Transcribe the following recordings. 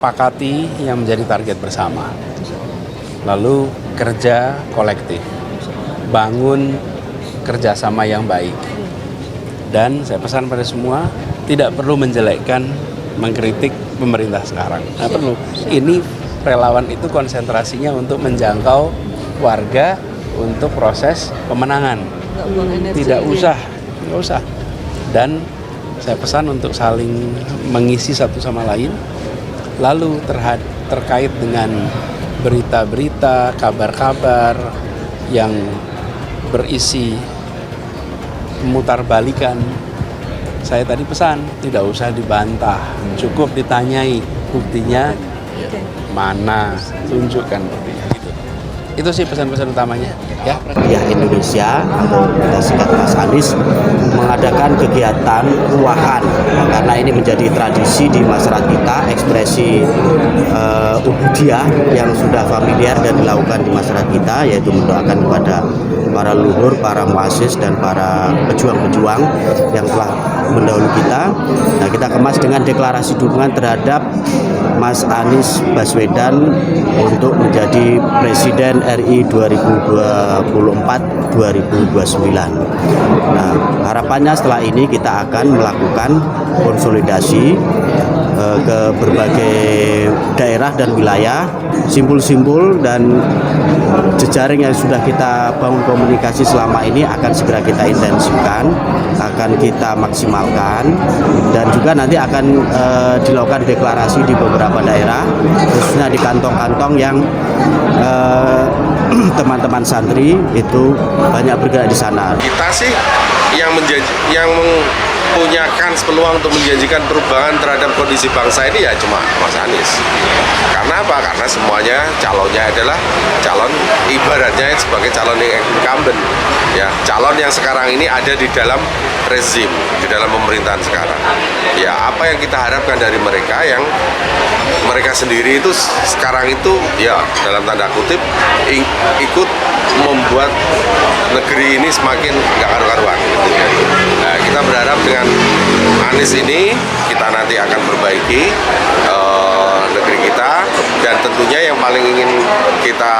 Sepakati yang menjadi target bersama, lalu kerja kolektif, bangun kerjasama yang baik, dan saya pesan pada semua tidak perlu menjelekkan, mengkritik pemerintah sekarang. Nggak perlu. Ini relawan itu konsentrasinya untuk menjangkau warga untuk proses pemenangan. Tidak usah. Dan saya pesan untuk saling mengisi satu sama lain. Lalu terkait dengan berita-berita, kabar-kabar yang berisi memutarbalikan, saya tadi pesan tidak usah dibantah, cukup ditanyai buktinya mana, tunjukkan buktinya. Itu sih pesan-pesan utamanya. Ya, Indonesia atau kita singkat Mas Anies mengadakan kegiatan ruahan karena ini menjadi tradisi di masyarakat kita, ekspresi ubudiyah yang sudah familiar dan dilakukan di masyarakat kita, yaitu mendoakan kepada para leluhur, para muassis dan para pejuang-pejuang yang telah mendahului kita. Nah, kita kemas dengan deklarasi dukungan terhadap Mas Anies Baswedan untuk menjadi Presiden RI 2024-2029. Nah, harapannya setelah ini kita akan melakukan konsolidasi ke berbagai daerah dan wilayah, simbol-simbol dan jejaring yang sudah kita bangun komunikasi selama ini akan segera kita intensifkan, akan kita maksimalkan, dan juga nanti akan dilakukan deklarasi di beberapa daerah, khususnya di kantong-kantong yang teman-teman santri itu banyak bergerak di sana. Kita sih yang punya kans peluang untuk menjanjikan perubahan terhadap kondisi bangsa ini ya cuma Mas Anies. Karena apa? Karena semuanya calonnya adalah calon, ibaratnya sebagai calon yang incumbent, ya, calon yang sekarang ini ada di dalam rezim, di dalam pemerintahan sekarang. Ya, apa yang kita harapkan dari mereka, yang mereka sendiri itu sekarang itu ya dalam tanda kutip ikut membuat negeri ini semakin nggak karu-karuan. Nah, kita berharap dengan Anies ini kita nanti akan perbaiki negeri kita, dan tentunya yang paling ingin kita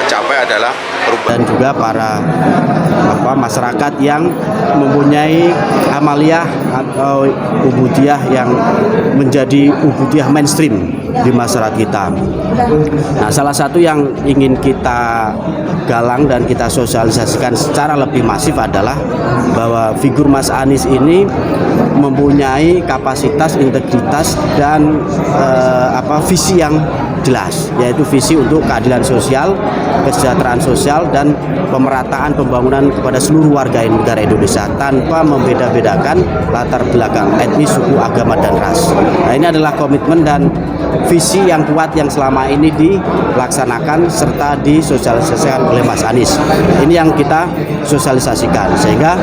capai adalah perubahan. Dan juga para masyarakat yang mempunyai amaliyah atau ubudiyah yang menjadi ubudiyah mainstream di masyarakat kita. Nah, salah satu yang ingin kita galang dan kita sosialisasikan secara lebih masif adalah bahwa figur Mas Anies ini mempunyai kapasitas, integritas dan visi yang jelas, yaitu visi untuk keadilan sosial, kesejahteraan sosial, dan pemerataan pembangunan kepada seluruh warga negara Indonesia tanpa membeda-bedakan latar belakang etnis, suku, agama, dan ras. Nah, ini adalah komitmen dan visi yang kuat yang selama ini dilaksanakan serta disosialisasikan oleh Mas Anies. Ini yang kita sosialisasikan, sehingga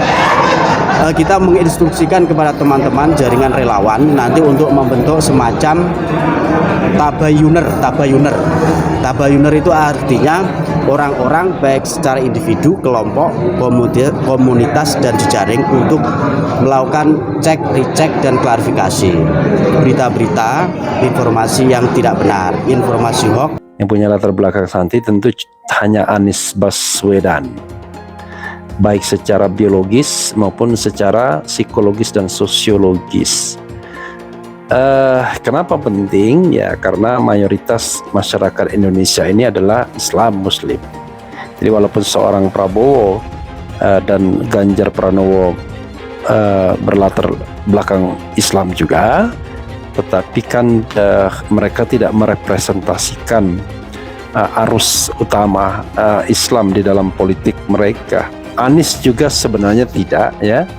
kita menginstruksikan kepada teman-teman jaringan relawan nanti untuk membentuk semacam tabayuner. Tabayuner itu artinya orang-orang baik secara individu, kelompok, komunitas, dan jejaring untuk melakukan cek, recheck, dan klarifikasi berita-berita, informasi yang tidak benar, informasi hoax. Yang punya latar belakang santri tentu hanya Anies Baswedan, baik secara biologis maupun secara psikologis dan sosiologis. Kenapa penting? Ya, karena mayoritas masyarakat Indonesia ini adalah Islam Muslim. Jadi walaupun seorang Prabowo dan Ganjar Pranowo berlatar belakang Islam juga, tetapi kan mereka tidak merepresentasikan arus utama Islam di dalam politik mereka. Anies juga sebenarnya tidak, ya.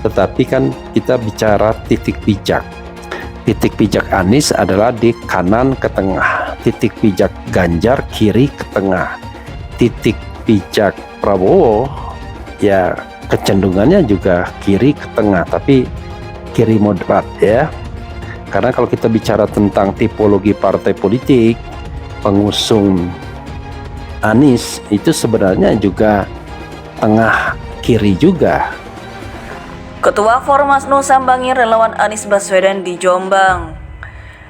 Tetapi kan kita bicara titik pijak. Titik pijak Anies adalah di kanan ke tengah, titik pijak Ganjar kiri ke tengah, titik pijak Prabowo ya kecenderungannya juga kiri ke tengah, tapi kiri moderat, ya. Karena kalau kita bicara tentang tipologi partai politik, pengusung Anies itu sebenarnya juga tengah kiri juga. Ketua Formas Nusa Bangir relawan Anies Baswedan di Jombang.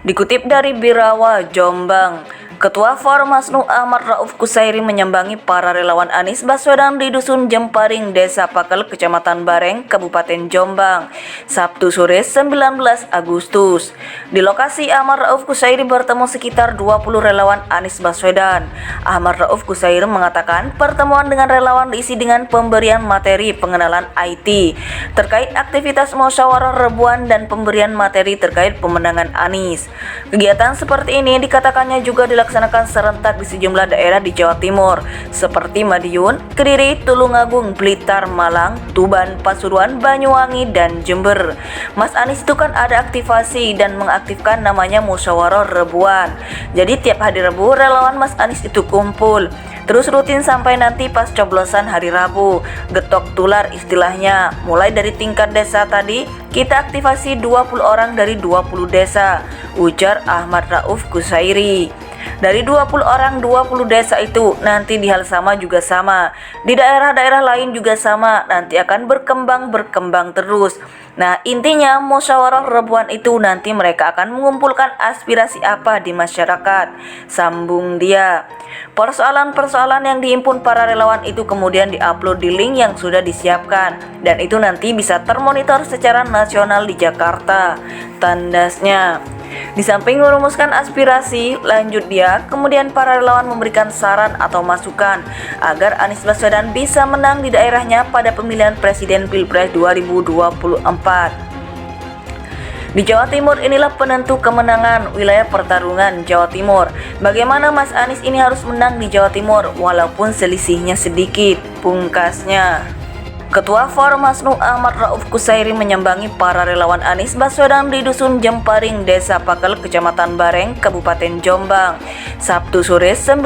Dikutip dari Birawa, Jombang, Ketua Formasnu Ahmad Rauf Kusairi menyambangi para relawan Anies Baswedan di Dusun Jemparing, Desa Pakel, Kecamatan Bareng, Kabupaten Jombang, Sabtu sore 19 Agustus. Di lokasi, Ahmad Rauf Kusairi bertemu sekitar 20 relawan Anies Baswedan. Ahmad Rauf Kusairi mengatakan pertemuan dengan relawan diisi dengan pemberian materi pengenalan IT terkait aktivitas musyawarah rebuan dan pemberian materi terkait pemenangan Anies. Kegiatan seperti ini dikatakannya juga dilaksanakan serentak di sejumlah daerah di Jawa Timur seperti Madiun, Kediri, Tulungagung, Blitar, Malang, Tuban, Pasuruan, Banyuwangi, dan Jember. Mas Anies itu kan ada aktivasi dan mengaktifkan namanya musyawarah rebuan. Jadi tiap hari Rabu relawan Mas Anies itu kumpul. Terus rutin sampai nanti pas coblosan hari Rabu, getok tular istilahnya. Mulai dari tingkat desa tadi, kita aktivasi 20 orang dari 20 desa, ujar Ahmad Rauf Kusairi. Dari 20 orang 20 desa itu nanti di hal sama juga sama, di daerah-daerah lain juga sama, nanti akan berkembang terus. Nah, intinya musyawarah rebuan itu nanti mereka akan mengumpulkan aspirasi apa di masyarakat, sambung dia. Persoalan-persoalan yang dihimpun para relawan itu kemudian diupload di link yang sudah disiapkan, dan itu nanti bisa termonitor secara nasional di Jakarta, tandasnya. Di samping merumuskan aspirasi, lanjut dia, kemudian para relawan memberikan saran atau masukan agar Anies Baswedan bisa menang di daerahnya pada pemilihan presiden Pilpres 2024. Di Jawa Timur inilah penentu kemenangan wilayah pertarungan Jawa Timur. Bagaimana Mas Anies ini harus menang di Jawa Timur walaupun selisihnya sedikit, pungkasnya. Ketua Formasnu Ahmad Rauf Kusairi menyambangi para relawan Anies Baswedan di Dusun Jemparing, Desa Pakel, Kecamatan Bareng, Kabupaten Jombang, Sabtu sore 19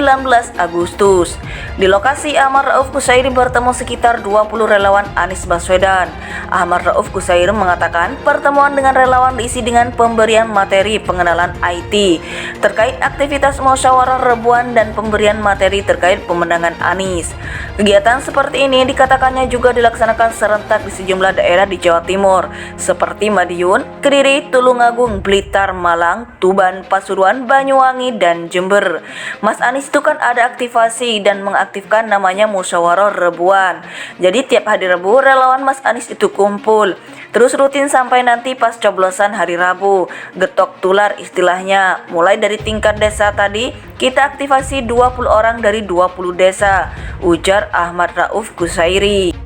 Agustus. Di lokasi, Ahmad Rauf Kusairi bertemu sekitar 20 relawan Anies Baswedan. Ahmad Rauf Kusairi mengatakan pertemuan dengan relawan diisi dengan pemberian materi pengenalan IT terkait aktivitas musyawarah rebuan dan pemberian materi terkait pemenangan Anies. Kegiatan seperti ini dikatakannya juga dilaksanakan serentak di sejumlah daerah di Jawa Timur seperti Madiun, Kediri, Tulungagung, Blitar, Malang, Tuban, Pasuruan, Banyuwangi, dan Jember. Mas Anies itu kan ada aktivasi dan mengaktifkan namanya musyawarah rebuan. Jadi tiap hari Rabu relawan Mas Anies itu kumpul. Terus rutin sampai nanti pas coblosan hari Rabu, getok tular istilahnya. Mulai dari tingkat desa tadi, kita aktivasi 20 orang dari 20 desa, ujar Ahmad Rauf Kusairi.